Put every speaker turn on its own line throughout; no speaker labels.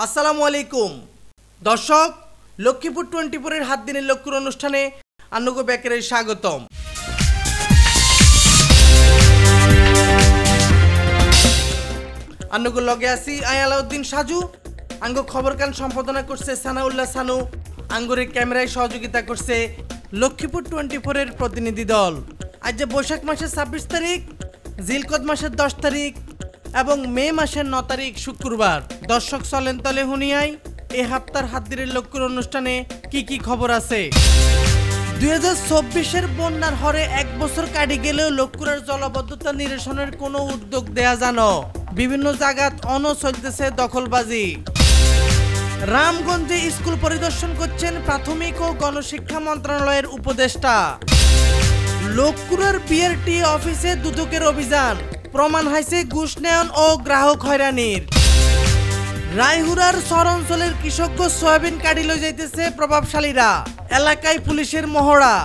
আসসালামু আলাইকুম দর্শক, লক্ষ্মীপুর 24-এর হাত দিনের লক্ষ্মীর অনুষ্ঠানে আন্নুগো ব্যাকের স্বাগতম। আন্নুগো লগে আছি আলাউদ্দিন সাজু। আঙ্গ খবর কান সম্পাদনা করছে সানাউল্লাহ সানু। আঙ্গুরের ক্যামেরায় সহযোগিতা করছে লক্ষ্মীপুর 24-এর প্রতিনিধি দল। আজ যে বৈশাখ মাসের 26 তারিখ, জিলকদ মাসের 10 তারিখ এবং মে মাসের 9 তারিখ শুক্রবার। দর্শক চলেন তলে হুনিয়াই এই হাপ্তার হাত দিনের লক্ষ্মীর অনুষ্ঠানে কি খবর আছে। 2024-এর বন্যার হরে 1 বছর কাটি গেলেও লক্ষ্মীপুরের জলাবদ্ধতা নিরসনের কোনো উদ্যোগ দেয়া জানো। বিভিন্ন জায়গাত চলতেছে দখলবাজি। রামগঞ্জে স্কুল পরিদর্শন করছেন প্রাথমিক ও গণশিক্ষা মন্ত্রণালয়ের উপদেষ্টা। লক্ষ্মীপুরের বিআরটি অফিসে দুদকের অভিযান, প্রমাণ হয়েছে ঘুষ নেওয়ান ও গ্রাহক হয়রানির। রায়হুরার শহর অঞ্চলের কৃষক সয়াবিন কাটি লই যাইতেছে প্রভাবশালীরা, এলাকায় পুলিশের মহড়া।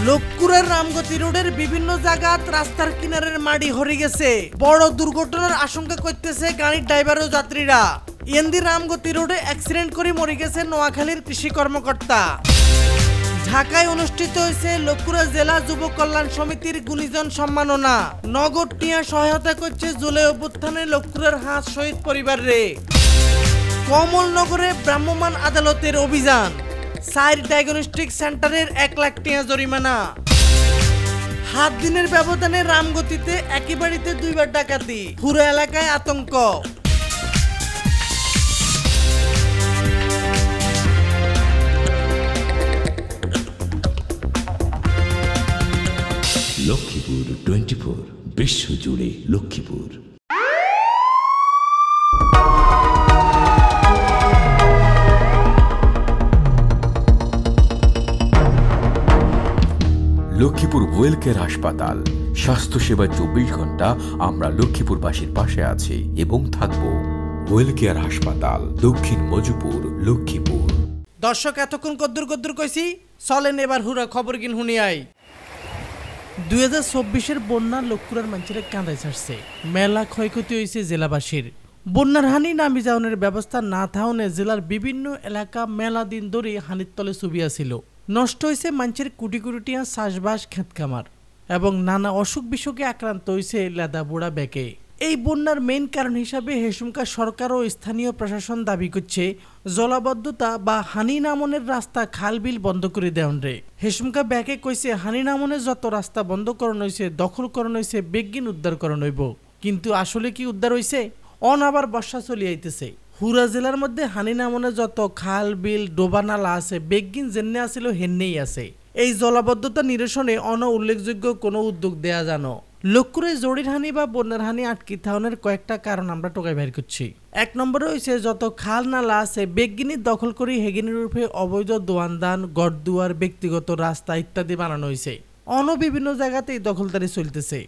লক্ষ্মীপুরের রামগতি রোডের বিভিন্ন জায়গাত রাস্তার কিনারের মাটি হরে গেছে, বড় দুর্ঘটনার আশঙ্কা করতেছে গাড়ির ড্রাইভার ও যাত্রীরা। এনদি রামগতি রোডে অ্যাক্সিডেন্ট করে মরে গেছে নোয়াখালীর কৃষি কর্মকর্তা। ঢাকায় অনুষ্ঠিত হয়েছে লক্ষ্মীপুর জেলা যুব কল্যাণ সমিতির গুণীজন সম্মাননা। নগদ টিয়া সহায়তা করছে জুলাই অভ্যুত্থানে লক্ষ্মীপুরের হাঁস শহীদ পরিবারে। কমলনগরে ভ্রাম্যমাণ আদালতের অভিযান, 4 ডায়াগনস্টিক সেন্টারের 1 লাখ টিয়া জরিমানা। হাত দিনের ব্যবধানে রামগতিতে একই বাড়িতে 2 বার ডাকাতি, পুরো এলাকায় আতঙ্ক।
লক্ষ্মীপুর 24, বিশ্বজুড়ে লক্ষ্মীপুর। লক্ষ্মীপুর ওয়েল কেয়ার হাসপাতাল, স্বাস্থ্যসেবা 24 ঘন্টা আমরা লক্ষ্মীপুরবাসীর পাশে আছি এবং থাকব। ওয়েল কেয়ার হাসপাতাল, দক্ষিণ মজুপুর, লক্ষ্মীপুর।
দর্শক, এতক্ষণ কদ্দুর কইছি, চলেন এবার হুরা খবর কিন হুনিয়াই। 2024-এর বন্যা লক্ষ্মীপুরের মানুষের কাঁদায় ছাড়ছে, মেলা ক্ষয়ক্ষতি হয়েছে জেলাবাসীর। বন্যার হানি নামি যাওয়ানোর ব্যবস্থা না থাকলে জেলার বিভিন্ন এলাকা মেলা দিন ধরে হানির তলে চুবিয়া ছিল। নষ্ট হয়েছে মানুষের কোটি কোটি টিয়া চাষবাস, ক্ষেত খামার এবং নানা অসুখ বিসুখে আক্রান্ত হয়েছে লেদা বুড়া বেকে। এই বন্যার মেইন কারণ হিসাবে হেসুমকা সরকার ও স্থানীয় প্রশাসন দাবি করছে জলাবদ্ধতা বা হানি নামনের রাস্তা, খাল বিল বন্ধ করে দেওয়ান রে। হেসুমকা ব্যাকে কইছে হানি নামনের যত রাস্তা বন্ধ করানো হয়েছে, দখল করানো হয়েছে, বেগিন উদ্ধার করানো হইব। কিন্তু আসলে কি উদ্ধার হয়েছে? আবার বর্ষা চলে আইতেছে। হুরা জেলার মধ্যে হানি নামনে যত খাল বিল ডোবা নালা আছে, বেগিন জেনে আসিল হেন্নেই আছে। এই জলাবদ্ধতা নিরসনে উল্লেখযোগ্য কোনো উদ্যোগ দেয়া জানো। লক্ষ্মীপুরে জরির হানি বা বন্যার হানি আটকি থাউনের কয়েকটা কারণ আমরা টোকাই বের করছি। 1 নম্বরে হয়েছে যত খাল নালা আছে বেগিনি দখল করি হেগিনির রূপে অবৈধ দোয়ানদান, গড়দুয়ার, ব্যক্তিগত রাস্তা ইত্যাদি বানানো হয়েছে। বিভিন্ন জায়গাতেই দখলদারি চলতেছে।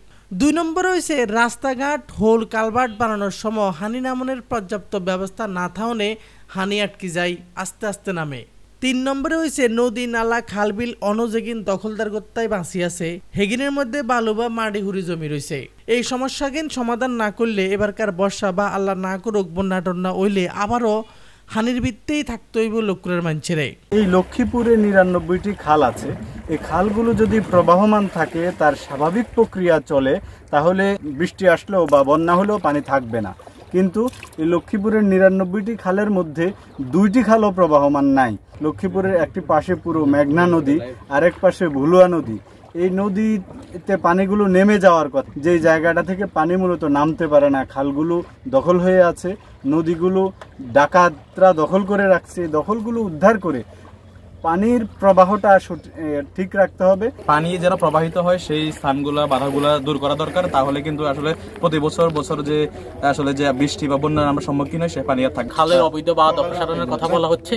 2 নম্বরে হয়েছে রাস্তাঘাট, হোল কালভার্ট বানানোর সময় হানি নামনের পর্যাপ্ত ব্যবস্থা না থাকলে হানি আটকি যায়, আস্তে আস্তে নামে। 3 নম্বরে হয়েছে নদী নালা খালবিল অনজেগিন দখলদার গত্তায় বাঁচি আছে, হেগিনের মধ্যে বালু বা মাটি হুড়ি জমি রয়েছে। এই সমস্যাগিন সমাধান না করলে এবারকার বর্ষা বা আল্লাহ না করুক বন্যা টন্যা হইলে আবারও হানির ভিত্তেই থাকতে হইব লক্ষ্মীপুরের মানুষেরে।
এই লক্ষ্মীপুরে 99টি খাল আছে। এই খালগুলো যদি প্রবাহমান থাকে, তার স্বাভাবিক প্রক্রিয়া চলে, তাহলে বৃষ্টি আসলেও বা বন্যা হলেও পানি থাকবে না। কিন্তু এই লক্ষ্মীপুরের 99টি খালের মধ্যে 2টি খালও প্রবাহমান নাই। লক্ষ্মীপুরের একটি পাশে পুরো মেঘনা নদী, আরেক পাশে ভুলুয়া নদী। এই নদীতে পানিগুলো নেমে যাওয়ার কথা, যেই জায়গাটা থেকে পানি মূলত নামতে পারে না। খালগুলো দখল হয়ে আছে, নদীগুলো ডাকাতরা দখল করে রাখছে। দখলগুলো উদ্ধার করে পানির প্রবাহটা ঠিক রাখতে হবে।
পানি যেন প্রবাহিত হয় সেই স্থানগুলো, বাধাগুলো দূর করা দরকার। তাহলে কিন্তু আসলে প্রতি বছর যে আসলে যে বৃষ্টি বা বন্যার আমরা সম্মুখীন হই, সে পানি আর থাকে।
খালের অবৈধ বা অপসারণের কথা বলা হচ্ছে।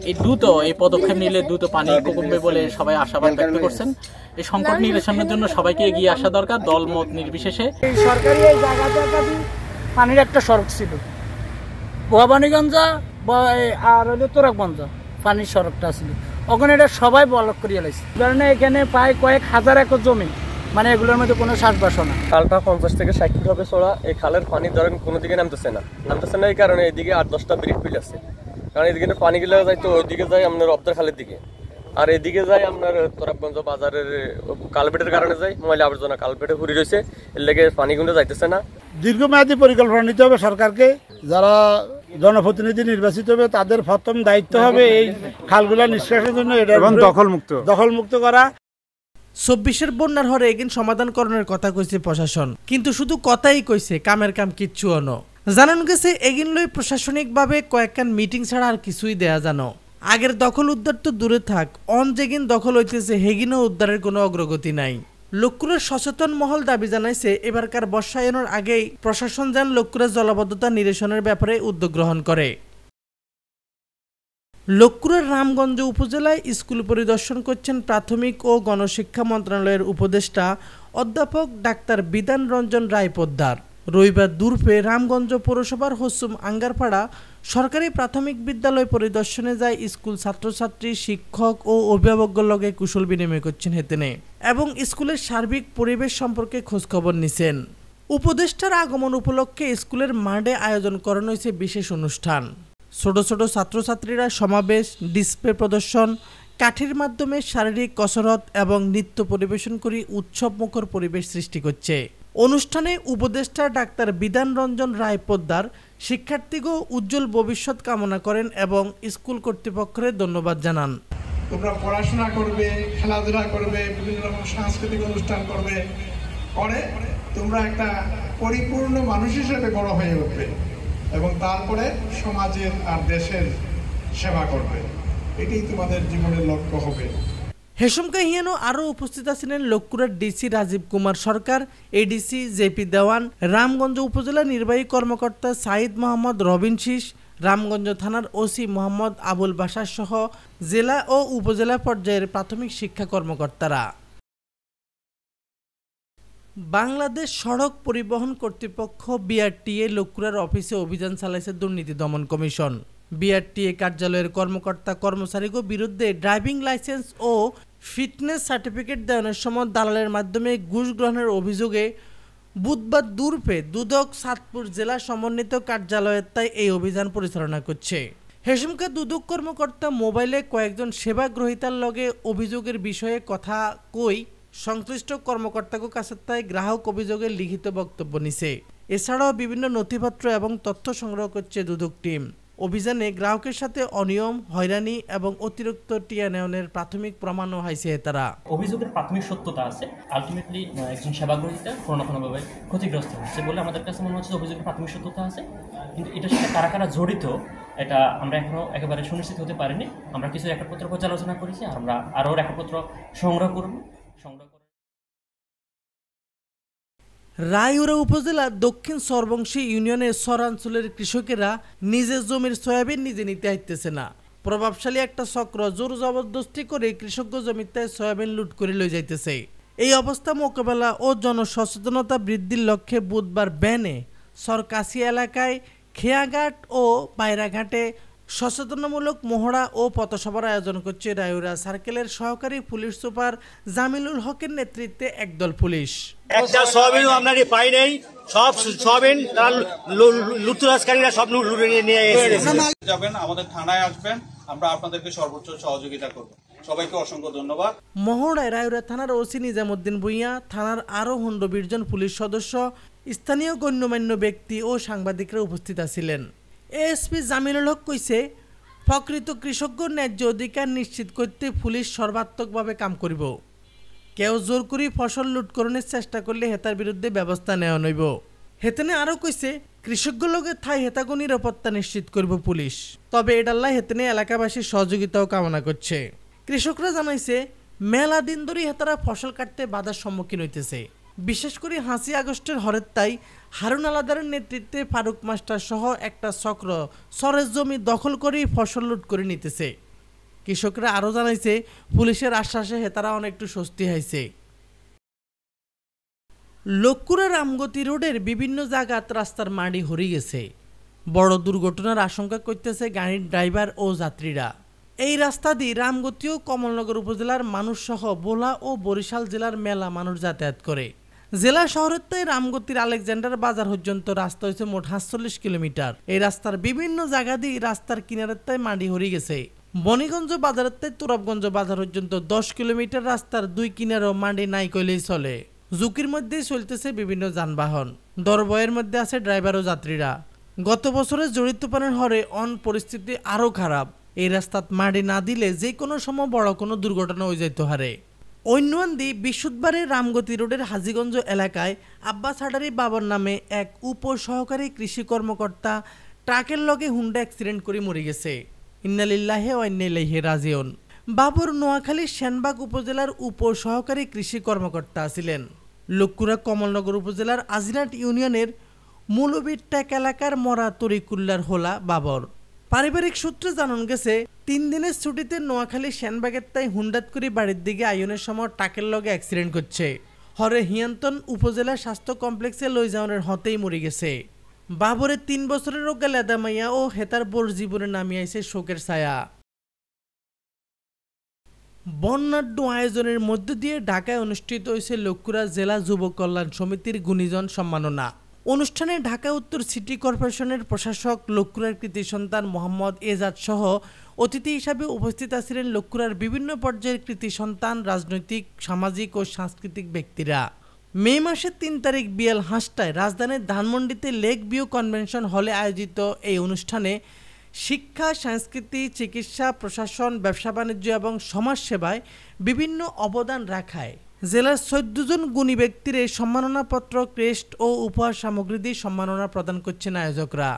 এই দ্রুত এই পদক্ষেপ নিলে দ্রুত পানি কমবে বলে সবাই আশাবাদ ব্যক্ত করছেন। এই সংকট নিরসনের জন্য সবাইকে এগিয়ে আসা দরকার, দল মত নির্বিশেষে।
এই সরকারি এই জায়গাতে পানির একটা সড়ক ছিল, ভবানীগঞ্জ আর হলো তোরাকগঞ্জ পানির সড়কটা ছিল। ওখানে এটা সবাই ব্লক করিয়ে লাইছে। কারণ এখানে প্রায় কয়েক হাজার একর জমি মানে এগুলোর মধ্যে কোনো শ্বাসবাস না।
খালটা 50 থেকে 60 ফুট হবে চড়া। এই খালের পানি ধরেন কোনো দিকে নামতেছে না এই কারণে এইদিকে 8-10টা ব্রিজ ফিল আছে, কারণ এইদিকে পানিগুলো যায় তো ওইদিকে যায় আপনার অবদার খালের দিকে, আর এদিকে যায় আপনার তোরাবগঞ্জ বাজারের কালভেটের কারণে যায় ময়লা আবর্জনা কালভেটে ঘুরে রয়েছে, এর লেগে পানিগুলো যাইতেছে না।
দীর্ঘমেয়াদী পরিকল্পনা নিতে হবে সরকারকে, যারা জনপ্রতিনিধি নির্বাচিত হবে তাদের প্রথম দায়িত্ব হবে এই খালগুলা নিষ্কাশনের জন্য এবং দখলমুক্ত করা।
24-এর বন্যার হরে এগিন সমাধানকরণের কথা কইছে প্রশাসন, কিন্তু শুধু কথাই কইছে, কামের কাম কিচ্ছু অনো। জানানো গেছে এগিন লই প্রশাসনিকভাবে কয়েকখান মিটিং ছাড়া আর কিছুই দেয়া জানো। আগের দখল উদ্ধার তো দূরে থাক, অন যেগিন দখল হইতেছে হেগিনও উদ্ধারের কোনো অগ্রগতি নাই। লক্ষ্মীপুরের সচেতন মহল দাবি জানাইছে এবারকার বর্ষায়নের আগেই প্রশাসন যেন লক্ষ্মীপুরের জলাবদ্ধতা নিরসনের ব্যাপারে উদ্যোগ গ্রহণ করে। লক্ষ্মীপুরের রামগঞ্জ উপজেলায় স্কুল পরিদর্শন করছেন প্রাথমিক ও গণশিক্ষা মন্ত্রণালয়ের উপদেষ্টা অধ্যাপক ডাক্তার বিধান রঞ্জন রায় পোদ্দার। রবিবার দুপুরে রামগঞ্জ পৌরসভার হসুম আঙ্গারপাড়া সরকারি প্রাথমিক বিদ্যালয় পরিদর্শনে যায় স্কুল ছাত্রছাত্রী, শিক্ষক ও অভিভাবকদের লগে কুশল বিনিময় করছেন হেতেনে এবং স্কুলের সার্বিক পরিবেশ সম্পর্কে খোঁজখবর নিছেন। উপদেষ্টার আগমন উপলক্ষে স্কুলের মাঠে আয়োজন করানো হয়েছে বিশেষ অনুষ্ঠান। ছোট ছোট ছাত্রছাত্রীরা সমাবেশ, ডিসপ্লে প্রদর্শন, কাঠির মাধ্যমে শারীরিক কসরত এবং নৃত্য পরিবেশন করে উৎসবমুখর পরিবেশ সৃষ্টি করছে। অনুষ্ঠানে উপদেষ্টা ডাক্তার বিধান রঞ্জন রায় পোদ্দার শিক্ষার্থীকে উজ্জ্বল ভবিষ্যৎ কামনা করেন এবং স্কুল কর্তৃপক্ষের ধন্যবাদ জানান।
তোমরা পড়াশোনা করবে, খেলাধুলা করবে, বিভিন্ন রকম সাংস্কৃতিক অনুষ্ঠান করবে, করে তোমরা একটা পরিপূর্ণ মানুষ হিসেবে বড় হয়ে উঠবে এবং তারপরে সমাজের আর দেশের সেবা করবে। এটাই তোমাদের জীবনের লক্ষ্য হবে।
হেসমকা হিয়ানো আরও উপস্থিত ছিলেন লক্ষ্মীপুরের ডিসি রাজীব কুমার সরকার, এডিসি জেপি দেওয়ান, রামগঞ্জ উপজেলা নির্বাহী কর্মকর্তা সাইদ মোহাম্মদ রবিন শীষ, রামগঞ্জ থানার ওসি মোহাম্মদ আবুল বাশার সহ জেলা ও উপজেলা পর্যায়ের প্রাথমিক শিক্ষা কর্মকর্তারা। বাংলাদেশ সড়ক পরিবহন কর্তৃপক্ষ বিআরটিএ লক্ষ্মীপুরের অফিসে অভিযান চালাইছে দুর্নীতি দমন কমিশন। বিআরটিএ কার্যালয়ের কর্মকর্তা কর্মচারীদের বিরুদ্ধে ড্রাইভিং লাইসেন্স ও ফিটনেস সার্টিফিকেট দেওয়ার সময় দালালের মাধ্যমে ঘুষ গ্রহণের অভিযোগে বুধবার দুপুরে দুদক চাঁদপুর জেলা সমন্বিত কার্যালয়ের তাই এই অভিযান পরিচালনা করছে। হেসমকা দুদক কর্মকর্তা মোবাইলে কয়েকজন সেবা গ্রহীতার লগে অভিযোগের বিষয়ে কথা কই সংশ্লিষ্ট কর্মকর্তাকে কাছে তাই গ্রাহক অভিযোগের লিখিত বক্তব্য নিছে। এছাড়াও বিভিন্ন নথিপত্র এবং তথ্য সংগ্রহ করছে দুদক টিম। অভিযানে গ্রাহকের সাথে অনিয়ম, হয়রানি এবং অতিরিক্ত টিয়া নেওয়ার প্রাথমিক প্রমাণও হয়েছে। তারা
অভিযোগের প্রাথমিক সত্যতা আছে, আলটিমেটলি একজন সেবা গ্রহীতা কোনো না কোনোভাবে ক্ষতিগ্রস্ত হচ্ছে বলে আমাদের কাছে মনে হচ্ছে অভিযোগের প্রাথমিক সত্যতা আছে, কিন্তু এটার সাথে কারা কারা জড়িত এটা আমরা এখনো একেবারে সুনিশ্চিত হতে পারিনি। আমরা কিছু রেকর্ডপত্র পর্যালোচনা করেছি, আমরা আরও রেকর্ডপত্র সংগ্রহ করব।
রায়ুরা উপজেলার দক্ষিণ সরবংশী ইউনিয়নের সরাঞ্চলের কৃষকেরা নিজের জমির সয়াবিন নিজে নিতে আসতেছে না। প্রভাবশালী একটা চক্র জোর জবরদস্তি করে কৃষক জমিতে সয়াবিন লুট করে লয়ে যাইতেছে। এই অবস্থা মোকাবেলা ও জনসচেতনতা বৃদ্ধির লক্ষ্যে বুধবার ব্যানে সরকাশিয়া এলাকায় খেয়াঘাট ও পায়রাঘাটে সচেতনমূলক মহড়া ও পথসভার আয়োজন করছে রায়ুরা সার্কেলের সহকারী পুলিশ সুপার জামিলুল হকের নেতৃত্বে একদল পুলিশ।
একটা সয়াবিন আপনার পাই নেই, সব সয়াবিন লুটতরাজকারীরা সব লুটে নিয়ে
যাবেন, আমাদের থানায় আসবেন, আমরা আপনাদেরকে সর্বোচ্চ সহযোগিতা করব। সবাইকে অসংখ্য ধন্যবাদ।
মহড়ায় রায়ুরা থানার ওসি নিজামুদ্দিন ভুঁইয়া, থানার আরও 120 জন পুলিশ সদস্য, স্থানীয় গণ্যমান্য ব্যক্তি ও সাংবাদিকরা উপস্থিত ছিলেন। এএসপি জামিলুল হক কইছে, প্রকৃত কৃষকদের ন্যায্য অধিকার নিশ্চিত করতে পুলিশ সর্বাত্মকভাবে কাম করব। কেউ জোর করে ফসল লুটকরণের চেষ্টা করলে হেতার বিরুদ্ধে ব্যবস্থা নেওয়া নইব। হেতেনে আরও কইছে, কৃষকদের লগে থাই হেতাগো নিরাপত্তা নিশ্চিত করব পুলিশ। তবে এডাল্লা হেতেনে এলাকাবাসীর সহযোগিতাও কামনা করছে। কৃষকরা জানাইছে, মেলা দিন ধরে হেতারা ফসল কাটতে বাধার সম্মুখীন হইতেছে। বিশেষ করে 5 আগস্টের হরের তাই হারুন আলাদারের নেতৃত্বে ফারুক মাস্টার সহ একটা চক্র সরের জমি দখল করে ফসল লুট করে নিতেছে। কৃষকরা আরও জানাইছে, পুলিশের আশ্বাসে হেতারা অনেকটু স্বস্তি হয়েছে। লক্ষ্মীপুরের রামগতি রোডের বিভিন্ন জায়গাত রাস্তার মাটি হরে গেছে। বড় দুর্ঘটনার আশঙ্কা করতেছে গাড়ির ড্রাইভার ও যাত্রীরা। এই রাস্তা দিয়ে রামগতি ও কমলনগর উপজেলার মানুষ সহ ভোলা ও বরিশাল জেলার মেলা মানুষ যাতায়াত করে। জেলা শহরের তাই রামগতির আলেকজান্ডার বাজার পর্যন্ত রাস্তা হয়েছে মোট ৪৭ কিলোমিটার। এই রাস্তার বিভিন্ন জায়গা দিয়ে রাস্তার কিনারের তাই মাটি হরি গেছে। বনিগঞ্জ বাজারের তাই তুরাবগঞ্জ বাজার পর্যন্ত ১০ কিলোমিটার রাস্তার দুই কিনারও মাটি নাই কইলেই চলে। ঝুঁকির মধ্যেই চলতেছে বিভিন্ন যানবাহন, দরবয়ের মধ্যে আছে ড্রাইভার ও যাত্রীরা। গত বছরের জড়িত পানের হরে পরিস্থিতি আরও খারাপ। এই রাস্তাত মাটি না দিলে যে কোনো সময় বড় কোনো দুর্ঘটনা হয়ে যেতে পারে। অন্যদি বৃহস্পতিবারে রামগতি রোডের হাজীগঞ্জ এলাকায় আব্বাস হাডারি বাবর নামে এক উপসহকারী কৃষি কর্মকর্তা ট্রাকের লগে হুন্ডা অ্যাক্সিডেন্ট করে মরে গেছে। ইন্নালিল্লাহি ওয়া ইন্না ইলাইহি রাজিউন। বাবর নোয়াখালীর সেনবাগ উপজেলার উপসহকারী কৃষি কর্মকর্তা ছিলেন। লক্ষ্মীপুর কমলনগর উপজেলার আজিরাট ইউনিয়নের মৌলবীরটাক এলাকার মরা তরিকুল্লার হোলা বাবর। পারিবারিক সূত্রে জানান গেছে ৩ দিনের ছুটিতে নোয়াখালী সেনবাগের তাই হুন্ডাত করে বাড়ির দিকে আয়নের সময় ট্রাকের লগে অ্যাক্সিডেন্ট করছে। হরে হিয়ান্তন উপজেলা স্বাস্থ্য কমপ্লেক্সে লই যাওয়ার হতেই মরে গেছে। বাবরের ৩ বছরের রোগা লেদা মাইয়া ও হেতার বোর জীবনে নামিয়ে আইছে শোকের ছায়া। বর্ণাঢ্য আয়োজনের মধ্য দিয়ে ঢাকায় অনুষ্ঠিত হয়েছে লক্ষ্মীপুর জেলা যুব কল্যাণ সমিতির গুণীজন সম্মাননা অনুষ্ঠানে। ঢাকা উত্তর সিটি কর্পোরেশনের প্রশাসক লক্ষ্মীপুরের কৃতি সন্তান মোহাম্মদ এজাজ সহ অতিথি হিসাবে উপস্থিত আছিলেন লক্ষ্মীপুরের বিভিন্ন পর্যায়ের কৃতি সন্তান, রাজনৈতিক, সামাজিক ও সাংস্কৃতিক ব্যক্তিরা। মে মাসের ৩ তারিখ বিয়াল ৫টায় রাজধানীর ধানমন্ডিতে লেক ভিউ কনভেনশন হলে আয়োজিত এই অনুষ্ঠানে শিক্ষা, সংস্কৃতি, চিকিৎসা, প্রশাসন, ব্যবসা বাণিজ্য এবং সমাজসেবায় বিভিন্ন অবদান রাখায় জেলার ১৪ জন গুণী ব্যক্তির এই সম্মাননাপত্র, ক্রেস্ট ও উপহার সামগ্রী দিয়ে সম্মাননা প্রদান করছেন আয়োজকরা।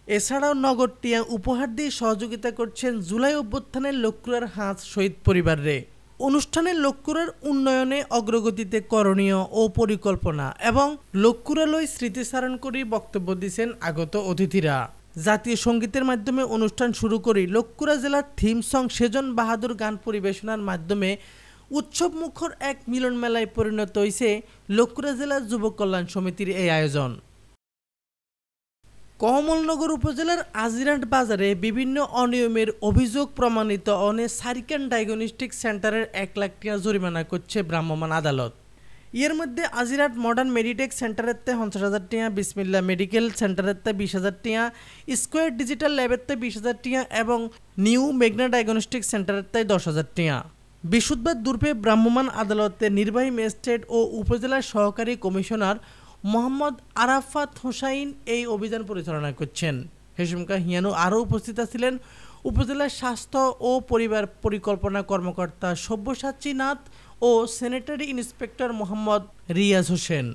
এছাড়াও নগদ টিয়া উপহার দিয়ে সহযোগিতা করছেন জুলাই অভ্যুত্থানের লক্ষ্মীপুরের হাঁস শহীদ পরিবারে। অনুষ্ঠানে লক্ষ্মীপুরের উন্নয়নে অগ্রগতিতে করণীয় ও পরিকল্পনা এবং লক্ষ্মীপুরের স্মৃতিচারণ করে বক্তব্য দিয়েছেন আগত অতিথিরা। জাতীয় সঙ্গীতের মাধ্যমে অনুষ্ঠান শুরু করে লক্ষ্মীপুর জেলার থিম সং সেজন বাহাদুর গান পরিবেশনার মাধ্যমে উৎসব মুখর এক মিলন মেলায় পরিণত হয়েছে লক্ষ্মীপুর জেলার যুব কল্যাণ সমিতির এই আয়োজন। কমলনগর উপজেলার আজিরাট বাজারে বিভিন্ন অনিয়মের অভিযোগ প্রমাণিত অনে সারিকান ডায়াগনস্টিক সেন্টারের ১ লাখ টাকা জরিমানা করছে ভ্রাম্যমাণ আদালত। এর মধ্যে আজিরাট মডার্ন মেডিটেক সেন্টারের ৫০,০০০ টাকা, বিসমিল্লা মেডিকেল সেন্টারের ২০,০০০ টাকা, স্কোয়ার ডিজিটাল ল্যাবের ২০,০০০ টাকা এবং নিউ মেঘনা ডায়াগনস্টিক সেন্টারের ১০,০০০ টাকা। বৃহস্পতিবার দুপুরে ভ্রাম্যমাণ আদালতের নির্বাহী ম্যাজিস্ট্রেট ও উপজেলার সহকারী কমিশনার মোহাম্মদ আরাফাত হোসাইন এই অভিযান পরিচালনা করছেন। হেসমকা হিয়ানু আরও উপস্থিত ছিলেন উপজেলার স্বাস্থ্য ও পরিবার পরিকল্পনা কর্মকর্তা সব্যসাচী নাথ ও স্যানিটারি ইন্সপেক্টর মোহাম্মদ রিয়াজ হোসেন।